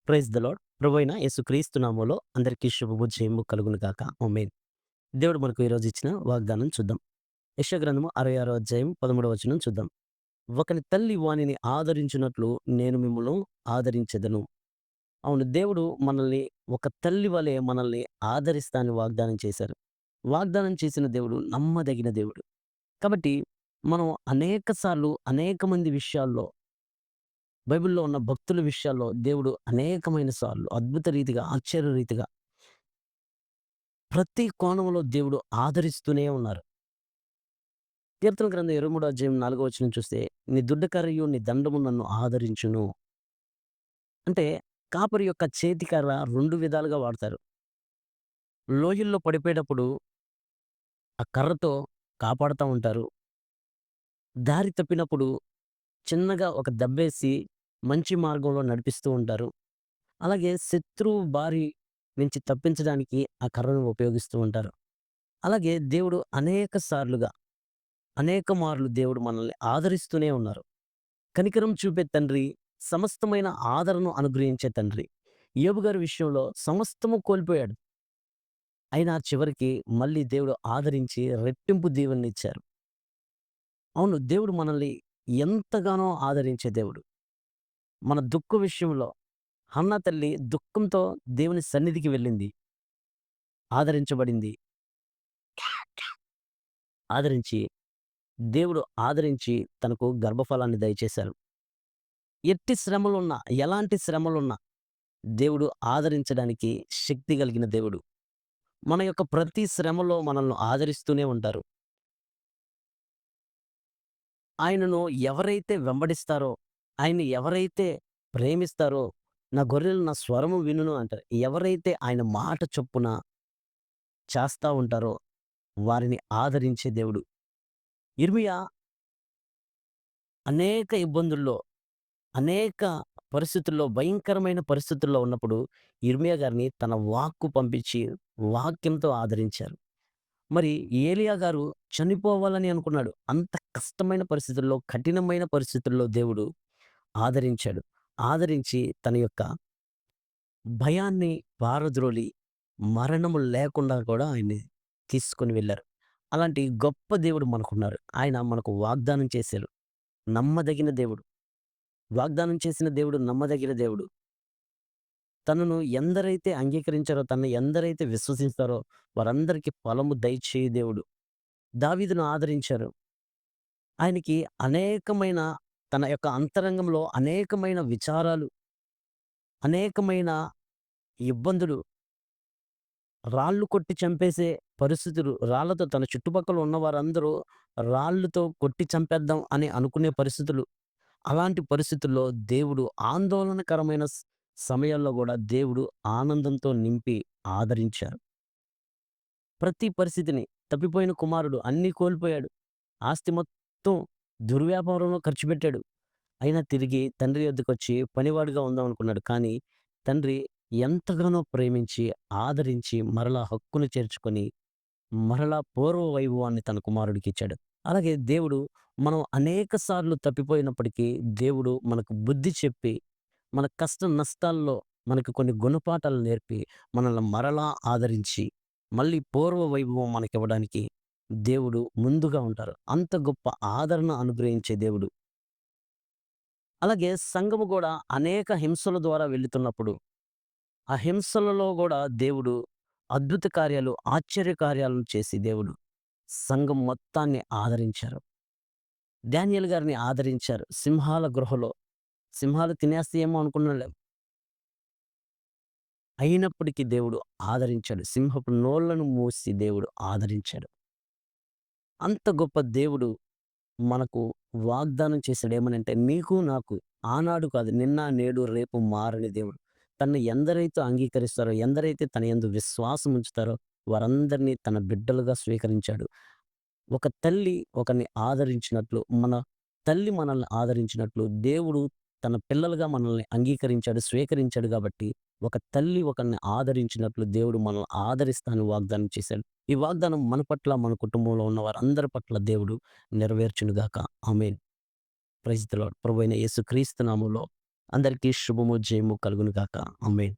Praise the lord. ప్రభువైన యేసుక్రీస్తు నామములో అందరికీ శుభము జయము కలుగును గాక. ఆమేన్. దేవుడు మనకు ఈరోజు ఇచ్చిన వాగ్దానం చూద్దాం. యెషయా గ్రంథము 66 అధ్యాయం 13 వచనం చూద్దాం. ఒకని తల్లి వానిని ఆదరించినట్లు నేను మిమ్మును ఆదరించెదను. అవును, దేవుడు మనల్ని ఒక తల్లి వలె మనల్ని ఆదరిస్తా అని వాగ్దానం చేశారు. వాగ్దానం చేసిన దేవుడు నమ్మదగిన దేవుడు. కాబట్టి మనం అనేక సార్లు అనేక మంది విషయాల్లో బైబిల్‌లో ఉన్న భక్తుల విషయాల్లో దేవుడు అనేకమైన సార్లు అద్భుత రీతిగా, ఆశ్చర్య రీతిగా ప్రతి కోణంలో దేవుడు ఆదరిస్తూనే ఉన్నారు. కీర్తన గ్రంథం 23 అధ్యాయం 4 వచనం చూస్తే, నీ దుడ్డకర్రయు నీ దండము నన్ను ఆదరించును. అంటే కాపరి యొక్క చేతికర్ర 2 విధాలుగా వాడతారు. లోయల్లో పడిపోయేటప్పుడు ఆ కర్రతో కాపాడుతా ఉంటారు. దారి తప్పినప్పుడు చిన్నగా ఒక దెబ్బేసి మంచి మార్గంలో నడిపిస్తూ ఉంటారు. అలాగే శత్రువు బారి నుంచి తప్పించడానికి ఆ కర్రను ఉపయోగిస్తూ ఉంటారు. అలాగే దేవుడు అనేక సార్లుగా, అనేక మార్లు దేవుడు మనల్ని ఆదరిస్తూనే ఉన్నారు. కనికరం చూపే తండ్రి, సమస్తమైన ఆదరణను అనుగ్రహించే తండ్రి. యోబు గారి విషయంలో సమస్తము కోల్పోయాడు. అయినా చివరికి మళ్ళీ దేవుడు ఆదరించి రెట్టింపు దీవెనలిచ్చారు. అవును, దేవుడు మనల్ని ఎంతగానో ఆదరించే దేవుడు. మన దుఃఖ విషయంలో హన్న తల్లి దుఃఖంతో దేవుని సన్నిధికి వెళ్ళింది. ఆదరించబడింది. ఆదరించి దేవుడు ఆదరించి తనకు గర్భఫలాన్ని దయచేశారు. ఎట్టి శ్రమలున్నా, ఎలాంటి శ్రమలున్నా దేవుడు ఆదరించడానికి శక్తి కలిగిన దేవుడు. మన యొక్క ప్రతి శ్రమలో మనల్ని ఆదరిస్తూనే ఉంటారు. ఆయనను ఎవరైతే వెంబడిస్తారో, ఆయన్ని ఎవరైతే ప్రేమిస్తారో, నా గొర్రెలు నా స్వరము వినును అంటారు. ఎవరైతే ఆయన మాట చొప్పున చేస్తా ఉంటారో వారిని ఆదరించే దేవుడు. యిర్మీయా అనేక ఇబ్బందుల్లో, అనేక పరిస్థితుల్లో, భయంకరమైన పరిస్థితుల్లో ఉన్నప్పుడు యిర్మీయా గారిని తన వాక్కు పంపించి వాక్యంతో ఆదరించారు. మరి ఏలీయా గారు చనిపోవాలని అనుకున్నాడు. అంత కష్టమైన పరిస్థితుల్లో, కఠినమైన పరిస్థితుల్లో దేవుడు ఆదరించాడు. ఆదరించి తన యొక్క భయాన్ని పారద్రోలి మరణము లేకుండా కూడా ఆయన్ని తీసుకొని వెళ్లారు. అలాంటి గొప్ప దేవుడు మనకున్నారు. ఆయన మనకు వాగ్దానం చేశారు. నమ్మదగిన దేవుడు. వాగ్దానం చేసిన దేవుడు నమ్మదగిన దేవుడు. తనను ఎందరైతే అంగీకరించారో, తనను ఎందరైతే విశ్వసిస్తారో వారందరికీ ఫలము దయచేయు దేవుడు. దావీదును ఆదరించారు. ఆయనకి అనేకమైన తన యొక్క అంతరంగంలో అనేకమైన విచారాలు, అనేకమైన ఇబ్బందులు, రాళ్ళు కొట్టి చంపేసే పరిస్థితులు, రాళ్ళతో తన చుట్టుపక్కల ఉన్న వారందరూ రాళ్ళతో కొట్టి చంపేద్దాం అని అనుకునే పరిస్థితులు. అలాంటి పరిస్థితుల్లో దేవుడు ఆందోళనకరమైన సమయాల్లో గూడా దేవుడు ఆనందంతో నింపి ఆదరించారు. ప్రతి పరిస్థితిని తప్పిపోయిన కుమారుడు అన్నీ కోల్పోయాడు. ఆస్తి మొత్తం దుర్వ్యాపారంలో ఖర్చు పెట్టాడు. అయినా తిరిగి తండ్రి యొద్దకొచ్చి పనివాడుగా ఉందాం అనుకున్నాడు. కానీ తండ్రి ఎంతగానో ప్రేమించి, ఆదరించి మరలా హక్కును చేర్చుకొని, మరలా పూర్వ వైభవాన్ని తన కుమారుడికిచ్చాడు. అలాగే దేవుడు మనం అనేక సార్లు తప్పిపోయినప్పటికీ దేవుడు మనకు బుద్ధి చెప్పి, మన కష్ట నష్టాల్లో మనకు కొన్ని గుణపాఠాలు నేర్పి, మనల్ని మరలా ఆదరించి, మళ్ళీ పూర్వ వైభవం మనకివ్వడానికి దేవుడు ముందుగా ఉంటారు. అంత గొప్ప ఆదరణ అనుగ్రహించే దేవుడు. అలాగే సంఘము గూడా అనేక హింసల ద్వారా వెళుతున్నప్పుడు, ఆ హింసలలో గూడా దేవుడు అద్భుత కార్యాలు, ఆశ్చర్య కార్యాలను చేసి దేవుడు సంఘం మొత్తాన్ని ఆదరించారు. డానియేలు గారిని ఆదరించారు. సింహాల గృహలో సింహాలు తినేస్తాయేమో అనుకున్నాడు. అయినప్పటికీ దేవుడు ఆదరించాడు. సింహపు నోళ్లను మూసి దేవుడు ఆదరించాడు. అంత గొప్ప దేవుడు మనకు వాగ్దానం చేసాడు. ఏమనంటే, నీకు నాకు ఆనాడు కాదు, నిన్న, నేడు, రేపు మారని దేవుడు. తనను ఎందరైతే అంగీకరిస్తారో, ఎందరైతే తన యందు విశ్వాసం ఉంచుతారో వారందరినీ తన బిడ్డలుగా స్వీకరించాడు. ఒక తల్లి ఒకరిని ఆదరించినట్లు, మన తల్లి మనల్ని ఆదరించినట్లు దేవుడు తన పిల్లలుగా మనల్ని అంగీకరించాడు, స్వీకరించాడు గాబట్టి, ఒక తల్లి ఒకరిని ఆదరించినట్లు దేవుడు మనల్ని ఆదరిస్తా అని వాగ్దానం చేశాడు. ఈ వాగ్దానం మన పట్ల, మన కుటుంబంలో ఉన్న వారందరి పట్ల దేవుడు నెరవేర్చునుగాక. ఆమేన్. Praise the Lord. ప్రభువైన యేసుక్రీస్తు నామములో అందరికీ శుభము, జయము కలుగును గాక. ఆమేన్.